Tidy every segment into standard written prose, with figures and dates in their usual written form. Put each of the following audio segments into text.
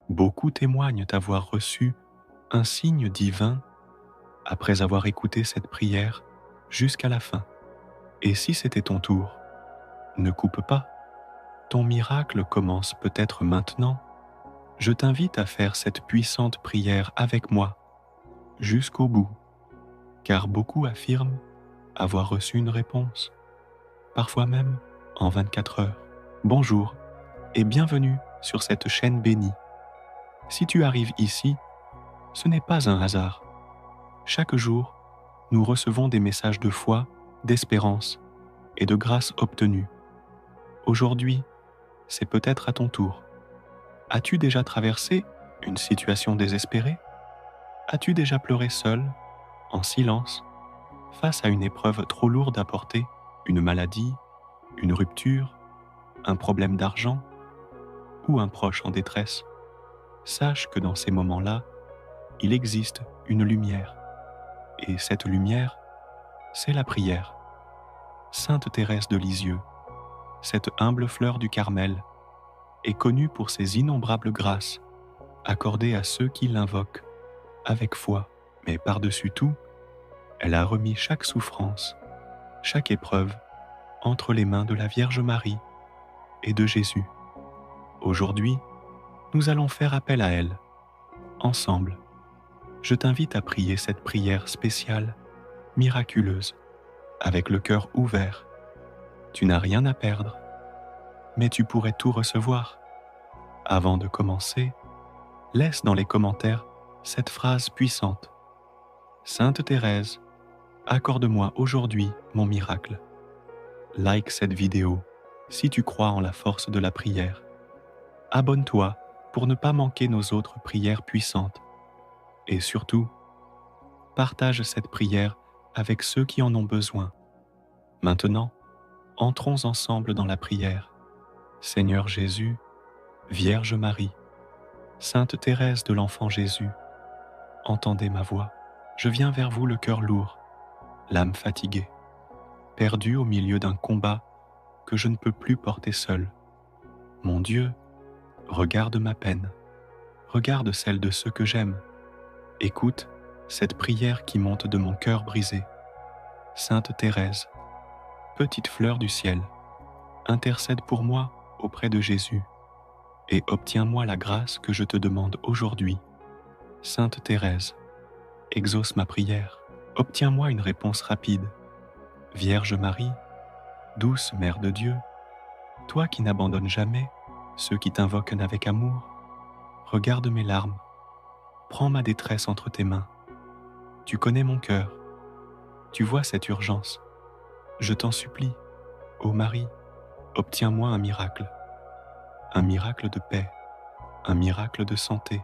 Beaucoup témoignent avoir reçu un signe divin après avoir écouté cette prière jusqu'à la fin. Et si c'était ton tour, ne coupe pas. Ton miracle commence peut-être maintenant. Je t'invite à faire cette puissante prière avec moi jusqu'au bout, car beaucoup affirment avoir reçu une réponse, parfois même en 24 heures. Bonjour et bienvenue sur cette chaîne bénie. Si tu arrives ici, ce n'est pas un hasard. Chaque jour, nous recevons des messages de foi, d'espérance et de grâce obtenue. Aujourd'hui, c'est peut-être à ton tour. As-tu déjà traversé une situation désespérée? As-tu déjà pleuré seul, en silence, face à une épreuve trop lourde à porter, une maladie, une rupture, un problème d'argent ou un proche en détresse? Sache que dans ces moments-là, il existe une lumière. Et cette lumière, c'est la prière. Sainte Thérèse de Lisieux, cette humble fleur du Carmel, est connue pour ses innombrables grâces accordées à ceux qui l'invoquent avec foi. Mais par-dessus tout, elle a remis chaque souffrance, chaque épreuve entre les mains de la Vierge Marie et de Jésus. Aujourd'hui, nous allons faire appel à elle, ensemble. Je t'invite à prier cette prière spéciale, miraculeuse, avec le cœur ouvert. Tu n'as rien à perdre, mais tu pourrais tout recevoir. Avant de commencer, laisse dans les commentaires cette phrase puissante. Sainte Thérèse, accorde-moi aujourd'hui mon miracle. Like cette vidéo si tu crois en la force de la prière. Abonne-toi pour ne pas manquer nos autres prières puissantes. Et surtout, partage cette prière avec ceux qui en ont besoin. Maintenant, entrons ensemble dans la prière. Seigneur Jésus, Vierge Marie, Sainte Thérèse de l'Enfant Jésus, entendez ma voix. Je viens vers vous le cœur lourd, l'âme fatiguée, perdu au milieu d'un combat que je ne peux plus porter seul. Mon Dieu, regarde ma peine, regarde celle de ceux que j'aime. Écoute cette prière qui monte de mon cœur brisé. Sainte Thérèse, petite fleur du ciel, intercède pour moi auprès de Jésus et obtiens-moi la grâce que je te demande aujourd'hui. Sainte Thérèse, exauce ma prière, obtiens-moi une réponse rapide. Vierge Marie, douce Mère de Dieu, toi qui n'abandonnes jamais ceux qui t'invoquent avec amour, regarde mes larmes, prends ma détresse entre tes mains. Tu connais mon cœur, tu vois cette urgence. Je t'en supplie, ô Marie, obtiens-moi un miracle de paix, un miracle de santé,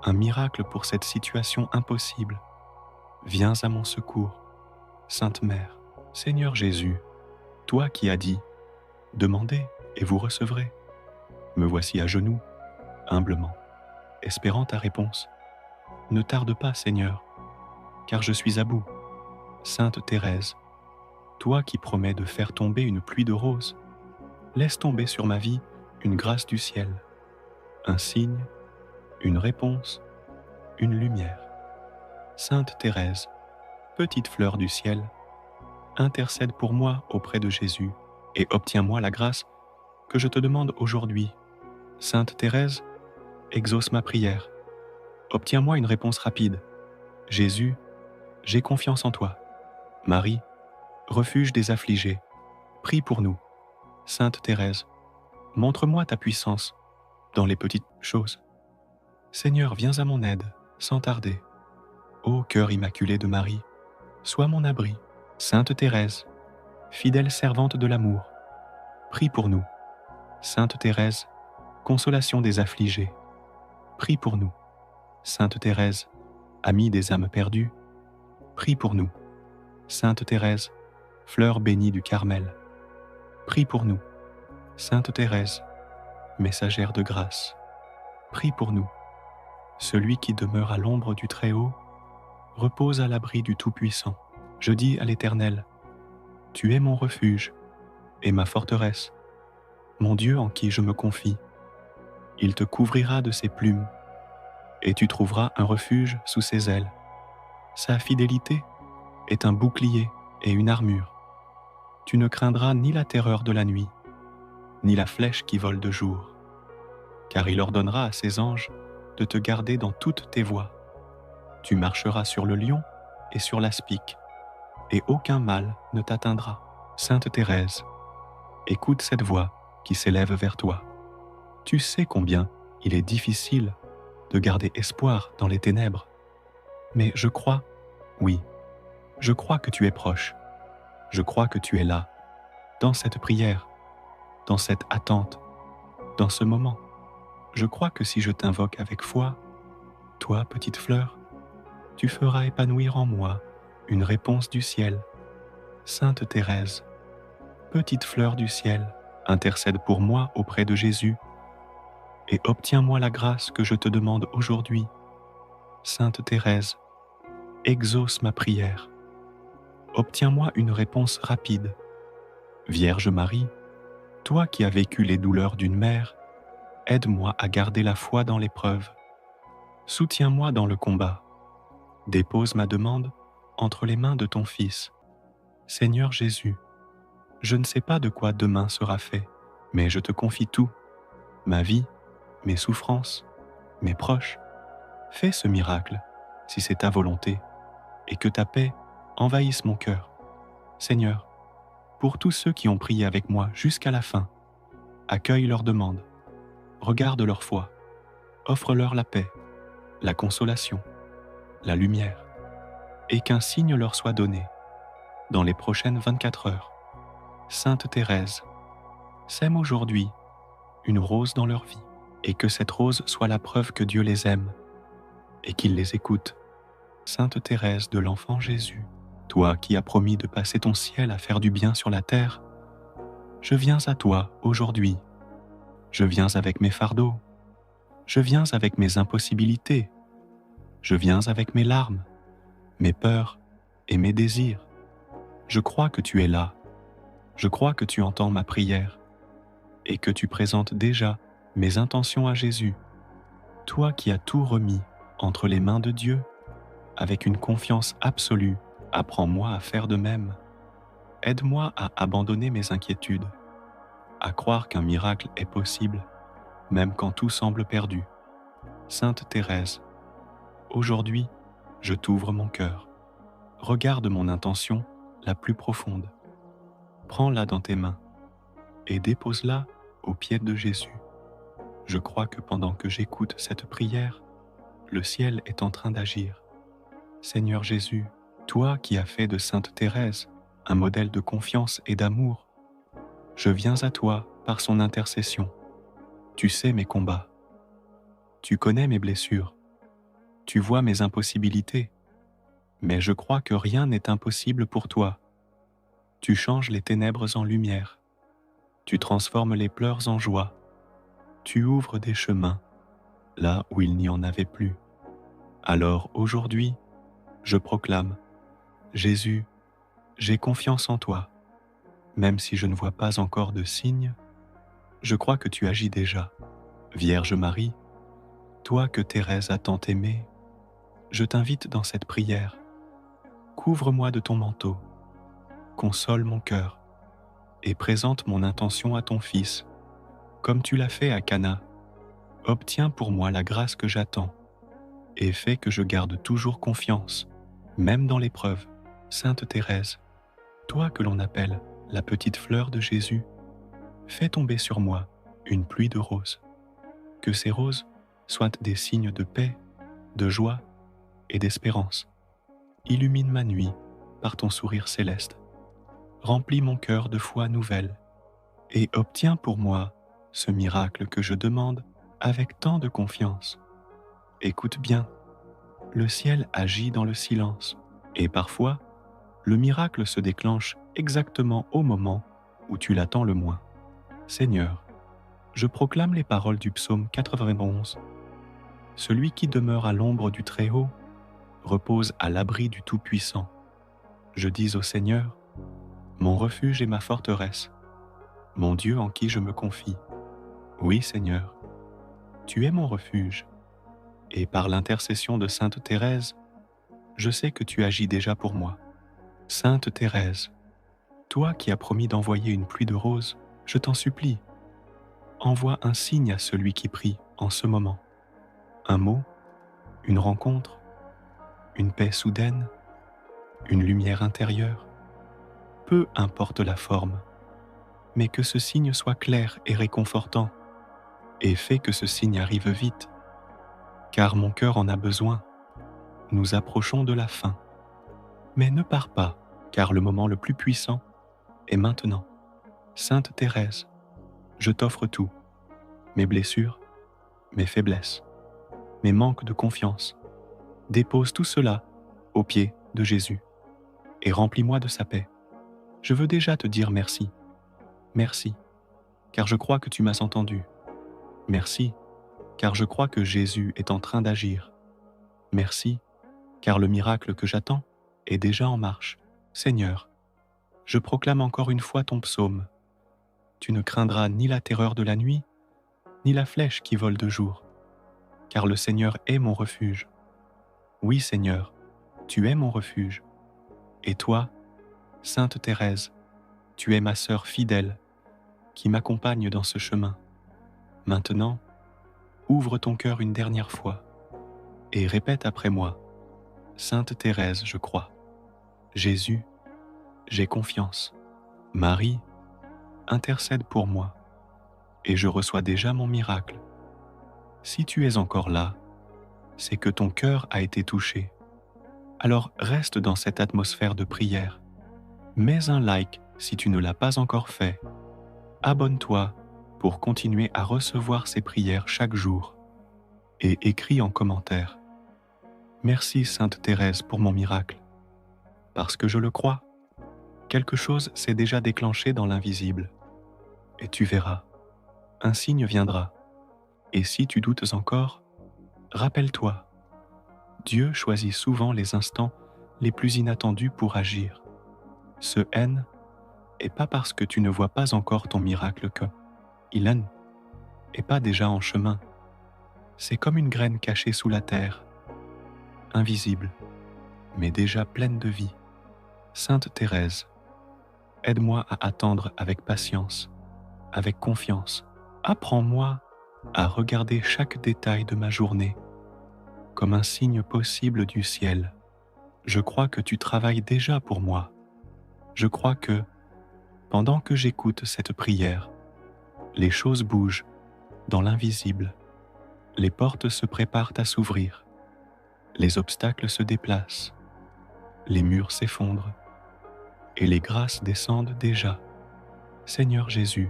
un miracle pour cette situation impossible. Viens à mon secours, Sainte Mère. Seigneur Jésus, toi qui as dit « Demandez et vous recevrez », me voici à genoux, humblement, espérant ta réponse. Ne tarde pas, Seigneur, car je suis à bout. Sainte Thérèse, toi qui promets de faire tomber une pluie de roses, laisse tomber sur ma vie une grâce du ciel, un signe, une réponse, une lumière. Sainte Thérèse, petite fleur du ciel, intercède pour moi auprès de Jésus et obtiens-moi la grâce que je te demande aujourd'hui. Sainte Thérèse, exauce ma prière. Obtiens-moi une réponse rapide. Jésus, j'ai confiance en toi. Marie, refuge des affligés, prie pour nous. Sainte Thérèse, montre-moi ta puissance dans les petites choses. Seigneur, viens à mon aide, sans tarder. Ô cœur immaculé de Marie, sois mon abri. Sainte Thérèse, fidèle servante de l'amour, prie pour nous. Sainte Thérèse, consolation des affligés, prie pour nous. Sainte Thérèse, amie des âmes perdues, prie pour nous. Sainte Thérèse, fleur bénie du Carmel, prie pour nous. Sainte Thérèse, messagère de grâce, prie pour nous. Celui qui demeure à l'ombre du Très-Haut repose à l'abri du Tout-Puissant. Je dis à l'Éternel, tu es mon refuge et ma forteresse, mon Dieu en qui je me confie. Il te couvrira de ses plumes, et tu trouveras un refuge sous ses ailes. Sa fidélité est un bouclier et une armure. Tu ne craindras ni la terreur de la nuit, ni la flèche qui vole de jour, car il ordonnera à ses anges de te garder dans toutes tes voies. Tu marcheras sur le lion et sur l'aspic, et aucun mal ne t'atteindra. Sainte Thérèse, écoute cette voix qui s'élève vers toi. Tu sais combien il est difficile de garder espoir dans les ténèbres. Mais je crois, oui, je crois que tu es proche. Je crois que tu es là, dans cette prière, dans cette attente, dans ce moment. Je crois que si je t'invoque avec foi, toi, petite fleur, tu feras épanouir en moi une réponse du ciel. Sainte Thérèse, petite fleur du ciel, intercède pour moi auprès de Jésus et obtiens-moi la grâce que je te demande aujourd'hui. Sainte Thérèse, exauce ma prière. Obtiens-moi une réponse rapide. Vierge Marie, toi qui as vécu les douleurs d'une mère, aide-moi à garder la foi dans l'épreuve. Soutiens-moi dans le combat. Dépose ma demande entre les mains de ton Fils. Seigneur Jésus, je ne sais pas de quoi demain sera fait, mais je te confie tout, ma vie, mes souffrances, mes proches. Fais ce miracle, si c'est ta volonté, et que ta paix envahisse mon cœur. Seigneur, pour tous ceux qui ont prié avec moi jusqu'à la fin, accueille leur demande, regarde leur foi, offre-leur la paix, la consolation, la lumière, et qu'un signe leur soit donné dans les prochaines 24 heures. Sainte Thérèse, sème aujourd'hui une rose dans leur vie, et que cette rose soit la preuve que Dieu les aime et qu'il les écoute. Sainte Thérèse de l'Enfant Jésus, toi qui as promis de passer ton ciel à faire du bien sur la terre, je viens à toi aujourd'hui. Je viens avec mes fardeaux, je viens avec mes impossibilités, je viens avec mes larmes, mes peurs et mes désirs. Je crois que tu es là, je crois que tu entends ma prière et que tu présentes déjà mes intentions à Jésus. Toi qui as tout remis entre les mains de Dieu, avec une confiance absolue, apprends-moi à faire de même. Aide-moi à abandonner mes inquiétudes, à croire qu'un miracle est possible, même quand tout semble perdu. Sainte Thérèse, aujourd'hui, je t'ouvre mon cœur. Regarde mon intention la plus profonde. Prends-la dans tes mains et dépose-la aux pieds de Jésus. Je crois que pendant que j'écoute cette prière, le ciel est en train d'agir. Seigneur Jésus, toi qui as fait de Sainte Thérèse un modèle de confiance et d'amour, je viens à toi par son intercession. Tu sais mes combats. Tu connais mes blessures. Tu vois mes impossibilités. Mais je crois que rien n'est impossible pour toi. Tu changes les ténèbres en lumière. Tu transformes les pleurs en joie. Tu ouvres des chemins là où il n'y en avait plus. Alors aujourd'hui, je proclame, Jésus, j'ai confiance en toi. Même si je ne vois pas encore de signes, je crois que tu agis déjà. Vierge Marie, toi que Thérèse a tant aimée, je t'invite dans cette prière. Couvre-moi de ton manteau, console mon cœur et présente mon intention à ton Fils, comme tu l'as fait à Cana. Obtiens pour moi la grâce que j'attends et fais que je garde toujours confiance, même dans l'épreuve. Sainte Thérèse, toi que l'on appelle la petite fleur de Jésus, fais tomber sur moi une pluie de roses. Que ces roses soient des signes de paix, de joie et d'espérance. Illumine ma nuit par ton sourire céleste. Remplis mon cœur de foi nouvelle et obtiens pour moi ce miracle que je demande avec tant de confiance. Écoute bien, le ciel agit dans le silence et parfois, le miracle se déclenche exactement au moment où tu l'attends le moins. Seigneur, je proclame les paroles du psaume 91. Celui qui demeure à l'ombre du Très-Haut repose à l'abri du Tout-Puissant. Je dis au Seigneur, mon refuge et ma forteresse, mon Dieu en qui je me confie. Oui, Seigneur, tu es mon refuge, et par l'intercession de Sainte Thérèse, je sais que tu agis déjà pour moi. Sainte Thérèse, toi qui as promis d'envoyer une pluie de roses, je t'en supplie, envoie un signe à celui qui prie en ce moment. Un mot, une rencontre, une paix soudaine, une lumière intérieure, peu importe la forme, mais que ce signe soit clair et réconfortant, et fais que ce signe arrive vite, car mon cœur en a besoin. Nous approchons de la fin. Mais ne pars pas, car le moment le plus puissant est maintenant. Sainte Thérèse, je t'offre tout, mes blessures, mes faiblesses, mes manques de confiance. Dépose tout cela aux pieds de Jésus et remplis-moi de sa paix. Je veux déjà te dire merci. Merci, car je crois que tu m'as entendu. Merci, car je crois que Jésus est en train d'agir. Merci, car le miracle que j'attends est déjà en marche. Seigneur, je proclame encore une fois ton psaume. Tu ne craindras ni la terreur de la nuit, ni la flèche qui vole de jour, car le Seigneur est mon refuge. Oui, Seigneur, tu es mon refuge. Et toi, Sainte Thérèse, tu es ma sœur fidèle qui m'accompagne dans ce chemin. Maintenant, ouvre ton cœur une dernière fois et répète après moi. Sainte Thérèse, je crois. Jésus, j'ai confiance. Marie, intercède pour moi et je reçois déjà mon miracle. Si tu es encore là, c'est que ton cœur a été touché. Alors reste dans cette atmosphère de prière. Mets un like si tu ne l'as pas encore fait. Abonne-toi pour continuer à recevoir ces prières chaque jour. Et écris en commentaire. Merci Sainte Thérèse pour mon miracle. Parce que je le crois, quelque chose s'est déjà déclenché dans l'invisible. Et tu verras, un signe viendra. Et si tu doutes encore, rappelle-toi, Dieu choisit souvent les instants les plus inattendus pour agir. Ce N est pas parce que tu ne vois pas encore ton miracle que il n'est pas déjà en chemin. C'est comme une graine cachée sous la terre, invisible, mais déjà pleine de vie. Sainte Thérèse, aide-moi à attendre avec patience, avec confiance. Apprends-moi à regarder chaque détail de ma journée comme un signe possible du ciel. Je crois que tu travailles déjà pour moi. Je crois que, pendant que j'écoute cette prière, les choses bougent dans l'invisible. Les portes se préparent à s'ouvrir. Les obstacles se déplacent. Les murs s'effondrent. Et les grâces descendent déjà. Seigneur Jésus,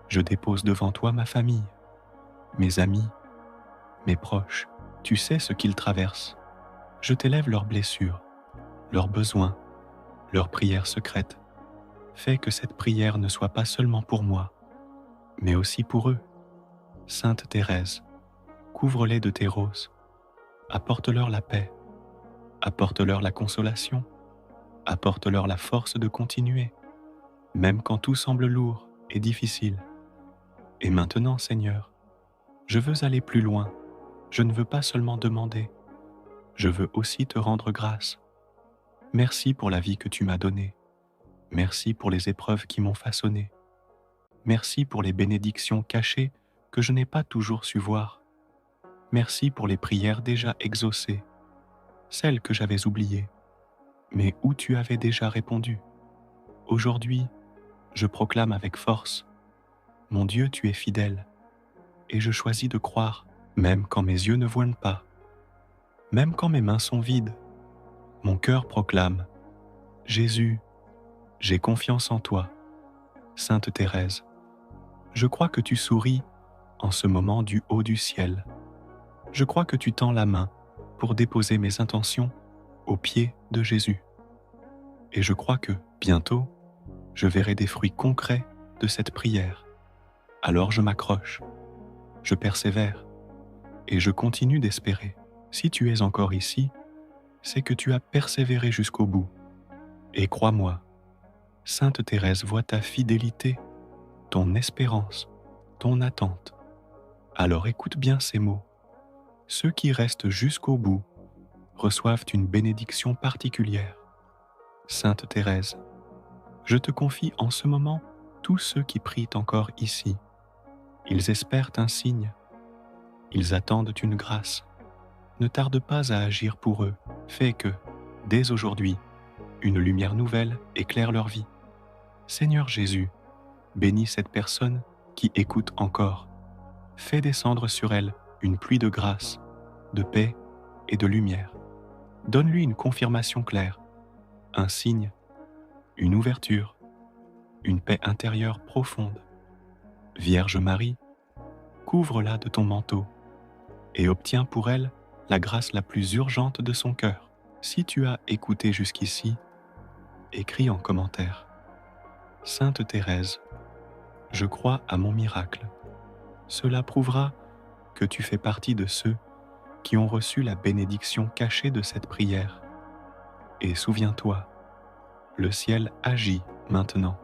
je dépose devant toi ma famille, mes amis, mes proches. Tu sais ce qu'ils traversent. Je t'élève leurs blessures, leurs besoins, leurs prières secrètes. Fais que cette prière ne soit pas seulement pour moi, mais aussi pour eux. Sainte Thérèse, couvre-les de tes roses. Apporte-leur la paix. Apporte-leur la consolation. Apporte-leur la force de continuer, même quand tout semble lourd et difficile. Et maintenant, Seigneur, je veux aller plus loin. Je ne veux pas seulement demander. Je veux aussi te rendre grâce. Merci pour la vie que tu m'as donnée. Merci pour les épreuves qui m'ont façonné. Merci pour les bénédictions cachées que je n'ai pas toujours su voir. Merci pour les prières déjà exaucées, celles que j'avais oubliées, mais où tu avais déjà répondu. Aujourd'hui, je proclame avec force, mon Dieu, tu es fidèle, et je choisis de croire, même quand mes yeux ne voient pas, même quand mes mains sont vides. Mon cœur proclame, Jésus, j'ai confiance en toi. Sainte Thérèse, je crois que tu souris en ce moment du haut du ciel. Je crois que tu tends la main pour déposer mes intentions aux pieds de Jésus. Et je crois que, bientôt, je verrai des fruits concrets de cette prière. Alors je m'accroche, je persévère, et je continue d'espérer. Si tu es encore ici, c'est que tu as persévéré jusqu'au bout. Et crois-moi, Sainte Thérèse voit ta fidélité, ton espérance, ton attente. Alors écoute bien ces mots. Ceux qui restent jusqu'au bout reçoivent une bénédiction particulière. Sainte Thérèse, je te confie en ce moment tous ceux qui prient encore ici. Ils espèrent un signe. Ils attendent une grâce. Ne tarde pas à agir pour eux. Fais que, dès aujourd'hui, une lumière nouvelle éclaire leur vie. Seigneur Jésus, bénis cette personne qui écoute encore. Fais descendre sur elle une pluie de grâce, de paix et de lumière. Donne-lui une confirmation claire, un signe, une ouverture, une paix intérieure profonde. Vierge Marie, couvre-la de ton manteau et obtiens pour elle la grâce la plus urgente de son cœur. Si tu as écouté jusqu'ici, écris en commentaire. Sainte Thérèse, je crois à mon miracle. Cela prouvera que tu fais partie de ceux qui ont reçu la bénédiction cachée de cette prière. Et souviens-toi, le ciel agit maintenant.